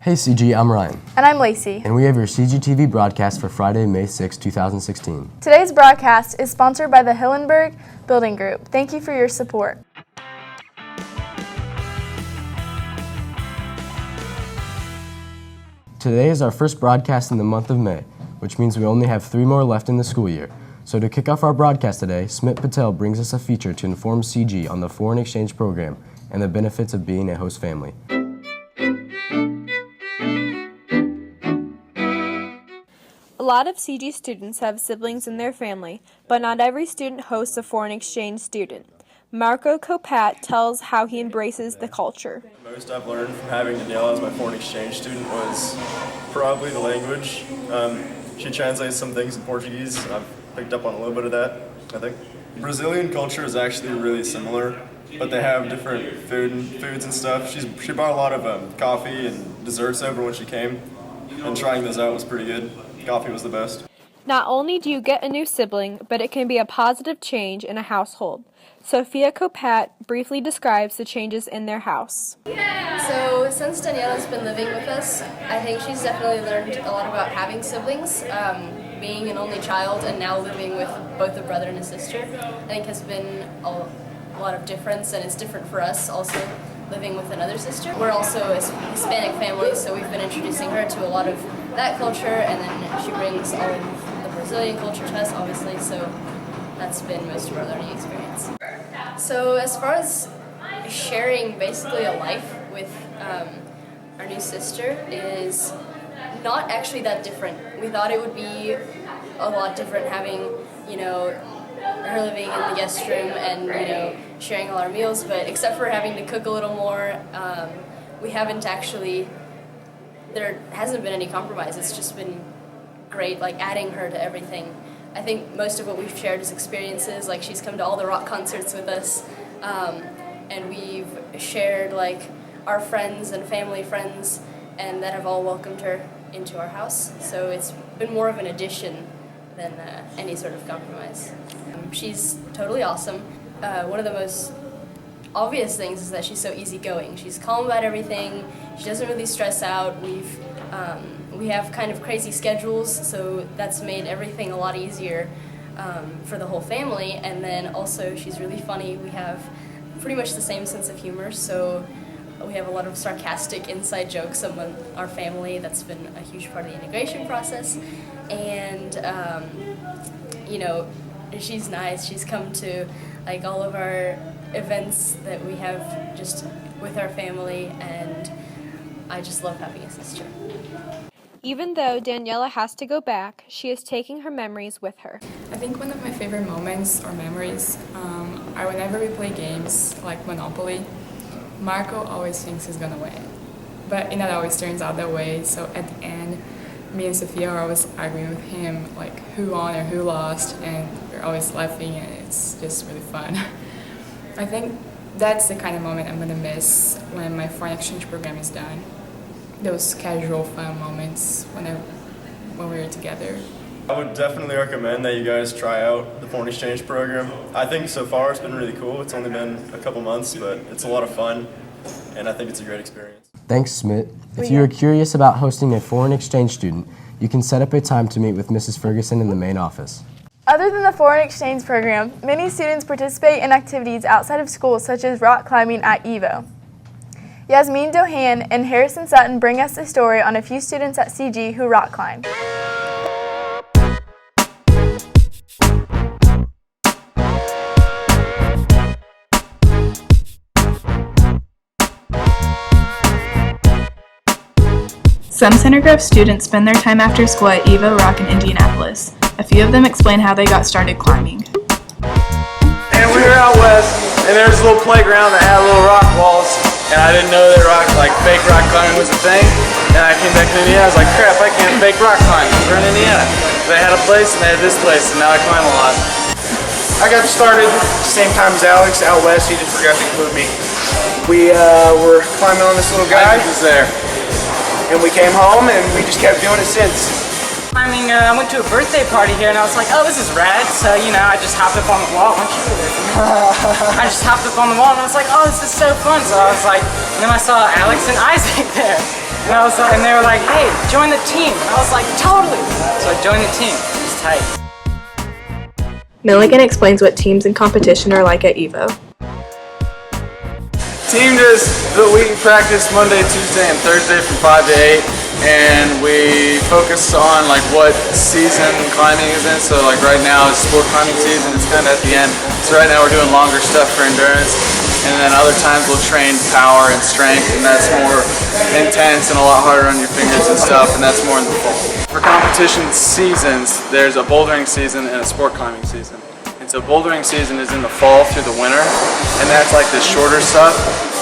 Hey CG, I'm Ryan. And I'm Lacey. And we have your CGTV broadcast for Friday, May 6, 2016. Today's broadcast is sponsored by the Hillenberg Building Group. Thank you for your support. Today is our first broadcast in the month of May, which means we only have 3 more left in the school year. So to kick off our broadcast today, Smit Patel brings us a feature to inform CG on the foreign exchange program and the benefits of being a host family. A lot of CG students have siblings in their family, but not every student hosts a foreign exchange student. Marco Copat tells how he embraces the culture. Most I've learned from having Daniela as my foreign exchange student was probably the language. She translates some things in Portuguese, and I've picked up on a little bit of that, I think. Brazilian culture is actually really similar, but they have different foods and stuff. She brought a lot of coffee and desserts over when she came, and trying those out was pretty good. Coffee was the best. Not only do you get a new sibling, but it can be a positive change in a household. Sophia Copat briefly describes the changes in their house. So since Daniela's been living with us, I think she's definitely learned a lot about having siblings. Being an only child and now living with both a brother and a sister, I think has been a lot of difference, and it's different for us also living with another sister. We're also a Hispanic family, so we've been introducing her to a lot of that culture, and then she brings all of the Brazilian culture to us, obviously, so that's been most of our learning experience. So as far as sharing basically a life with our new sister is not actually that different. We thought it would be a lot different having, her living in the guest room and, sharing all our meals, but except for having to cook a little more, we haven't actually, there hasn't been any compromise. It's just been great, adding her to everything. I think most of what we've shared is experiences, she's come to all the rock concerts with us, and we've shared, our friends and family friends, and that have all welcomed her into our house. So it's been more of an addition than any sort of compromise. She's totally awesome. One of the most obvious things is that she's so easygoing. She's calm about everything. She doesn't really stress out. We have kind of crazy schedules, so that's made everything a lot easier for the whole family. And then also she's really funny. We have pretty much the same sense of humor, so we have a lot of sarcastic inside jokes among our family. That's been a huge part of the integration process. And, she's nice. She's come to all of our events that we have just with our family, and I just love having a sister. Even though Daniela has to go back, she is taking her memories with her. I think one of my favorite moments or memories are whenever we play games like Monopoly. Marco always thinks he's gonna win, but it not always turns out that way. So at the end, me and Sophia are always arguing with him, who won or who lost, and we're always laughing, and it's just really fun. I think that's the kind of moment I'm gonna miss when my foreign exchange program is done. Those casual, fun moments when we're together. I would definitely recommend that you guys try out the foreign exchange program. I think so far it's been really cool. It's only been a couple months, but it's a lot of fun, and I think it's a great experience. Thanks, Smit. If you are curious about hosting a foreign exchange student, you can set up a time to meet with Mrs. Ferguson in the main office. Other than the foreign exchange program, many students participate in activities outside of school, such as rock climbing at EVO. Yasmin Dohan and Harrison Sutton bring us a story on a few students at CG who rock climb. Some Center Grove students spend their time after school at EVO Rock in Indianapolis. A few of them explain how they got started climbing. And we were out west, and there was a little playground that had little rock walls, and I didn't know that fake rock climbing was a thing. And I came back to Indiana, I was like, crap, I can't fake rock climb. We're in Indiana. They had a place, and they had this place, and now I climb a lot. I got started same time as Alex out west. He just forgot to include me. We were climbing on this little guy. I was there. And we came home, and we just kept doing it since. I went to a birthday party here, and I was like, oh, this is rad. So, I just hopped up on the wall. I just hopped up on the wall, and I was like, oh, this is so fun. So I was like, and then I saw Alex and Isaac there. And they were like, hey, join the team. And I was like, totally. So I joined the team. It's tight. Milligan explains what teams and competition are like at EVO. Team we practice Monday, Tuesday, and Thursday from 5 to 8, and we focus on like what season climbing is in. So like right now is sport climbing season. It's kind of at the end. So right now we're doing longer stuff for endurance, and then other times we'll train power and strength, and that's more intense and a lot harder on your fingers and stuff, and that's more in the fall. For competition seasons, there's a bouldering season and a sport climbing season. And so bouldering season is in the fall through the winter, and that's like the shorter stuff,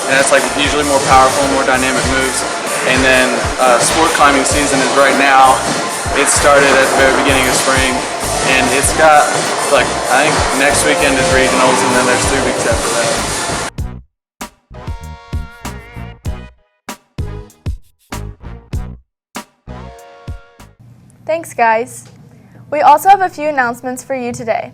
and that's like usually more powerful, more dynamic moves. And then sport climbing season is right now. It started at the very beginning of spring, and it's got like, I think next weekend is regionals, and then there's 3 weeks after that. Thanks, guys. We also have a few announcements for you today.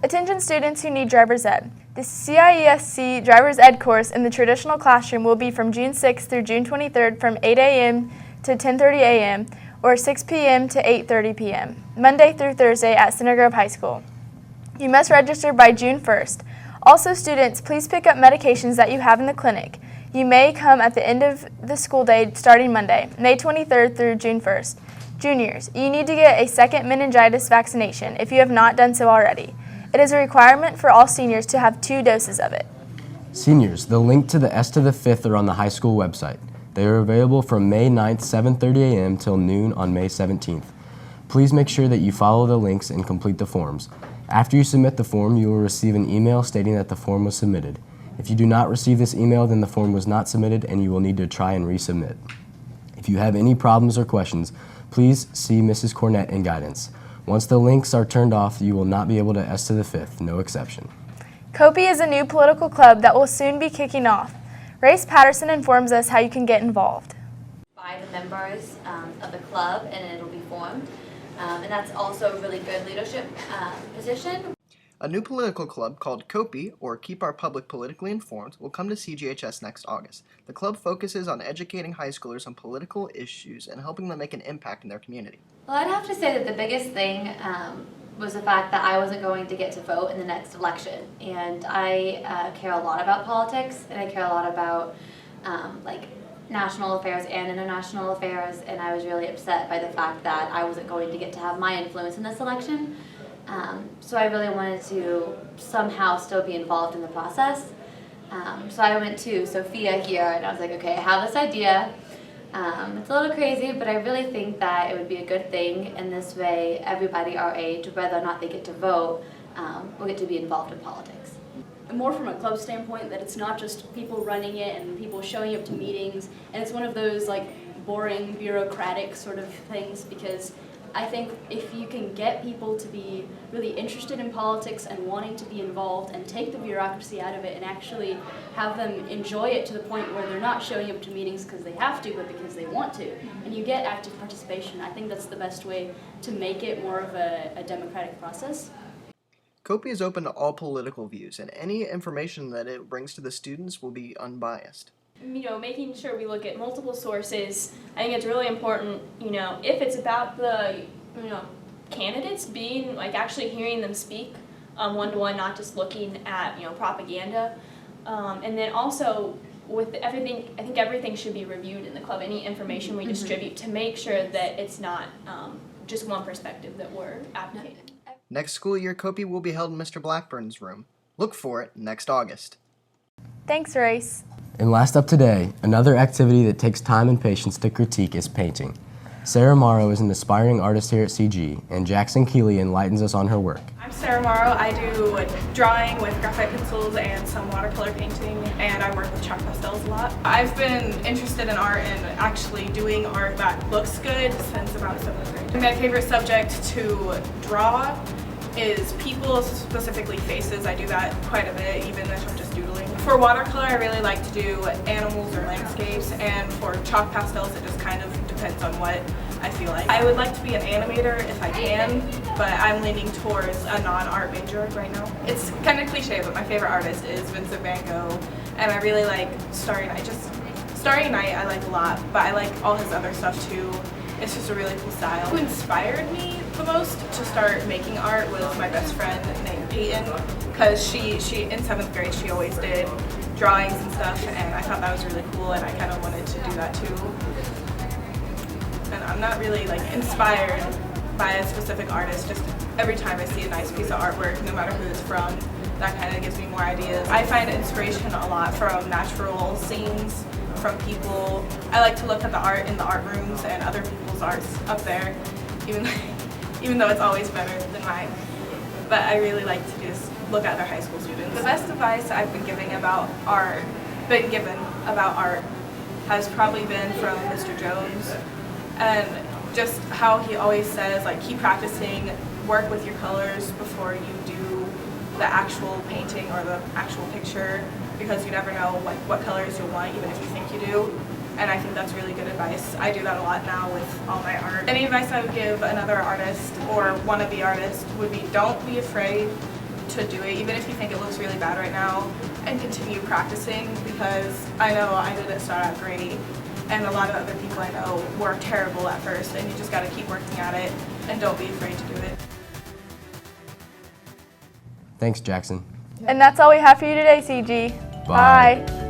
Attention students who need driver's ed. The CIESC driver's ed course in the traditional classroom will be from June 6th through June 23rd from 8 a.m. to 10:30 a.m. or 6 p.m. to 8:30 p.m., Monday through Thursday at Center Grove High School. You must register by June 1st. Also, students, please pick up medications that you have in the clinic. You may come at the end of the school day starting Monday, May 23rd through June 1st. Juniors, you need to get a second meningitis vaccination if you have not done so already. It is a requirement for all seniors to have 2 doses of it. Seniors, the link to the S to the 5th are on the high school website. They are available from May 9th, 7:30 a.m. till noon on May 17th. Please make sure that you follow the links and complete the forms. After you submit the form, you will receive an email stating that the form was submitted. If you do not receive this email, then the form was not submitted and you will need to try and resubmit. If you have any problems or questions, please see Mrs. Cornett in guidance. Once the links are turned off, you will not be able to S to the 5th, no exception. COPE is a new political club that will soon be kicking off. Race Patterson informs us how you can get involved. By the members of the club, and it'll be formed. And that's also a really good leadership position. A new political club called COPE, or Keep Our Public Politically Informed, will come to CGHS next August. The club focuses on educating high schoolers on political issues and helping them make an impact in their community. Well, I'd have to say that the biggest thing was the fact that I wasn't going to get to vote in the next election. And I care a lot about politics, and I care a lot about like national affairs and international affairs, and I was really upset by the fact that I wasn't going to get to have my influence in this election. So I really wanted to somehow still be involved in the process. So I went to Sophia here, and I was like, okay, I have this idea. It's a little crazy, but I really think that it would be a good thing, and this way everybody our age, whether or not they get to vote, will get to be involved in politics. More from a club standpoint, that it's not just people running it and people showing up to meetings, and it's one of those like boring bureaucratic sort of things, because I think if you can get people to be really interested in politics and wanting to be involved and take the bureaucracy out of it and actually have them enjoy it to the point where they're not showing up to meetings because they have to, but because they want to, and you get active participation, I think that's the best way to make it more of a democratic process. COPE is open to all political views, and any information that it brings to the students will be unbiased. Making sure we look at multiple sources. I think it's really important, if it's about the, candidates, being, actually hearing them speak one-to-one, not just looking at, propaganda. And then also, with everything, I think everything should be reviewed in the club, any information we distribute, to make sure that it's not just one perspective that we're advocating. Next school year, COPE will be held in Mr. Blackburn's room. Look for it next August. Thanks, Race. And last up today, another activity that takes time and patience to critique is painting. Sarah Morrow is an aspiring artist here at CG, and Jackson Keeley enlightens us on her work. I'm Sarah Morrow. I do drawing with graphite pencils and some watercolor painting, and I work with chalk pastels a lot. I've been interested in art and actually doing art that looks good since about 7th grade. My favorite subject to draw is people, specifically faces. I do that quite a bit, even if I'm just doodling. For watercolor, I really like to do animals or landscapes, and for chalk pastels, it just kind of depends on what I feel like. I would like to be an animator if I can, but I'm leaning towards a non-art major right now. It's kind of cliche, but my favorite artist is Vincent van Gogh, and I really like I just Starry Night I like a lot, but I like all his other stuff too. It's just a really cool style. Who inspired me the most to start making art was my best friend named Peyton, because she in 7th grade she always did drawings and stuff, and I thought that was really cool, and I kind of wanted to do that too. And I'm not really like inspired by a specific artist, just every time I see a nice piece of artwork, no matter who it's from, that kind of gives me more ideas. I find inspiration a lot from natural scenes, from people. I like to look at the art in the art rooms and other people's arts up there, even though it's always better than mine. But I really like to just look at other high school students. The best advice I've been given about art has probably been from Mr. Jones, and just how he always says, like, keep practicing, work with your colors before you do the actual painting or the actual picture, because you never know what colors you'll want, even if you think you do. And I think that's really good advice. I do that a lot now with all my art. Any advice I would give another artist or wannabe artist would be, don't be afraid to do it, even if you think it looks really bad right now, and continue practicing, because I know I didn't start out great, and a lot of other people I know were terrible at first, and you just gotta keep working at it, and don't be afraid to do it. Thanks, Jackson. And that's all we have for you today, CG. Bye. Bye.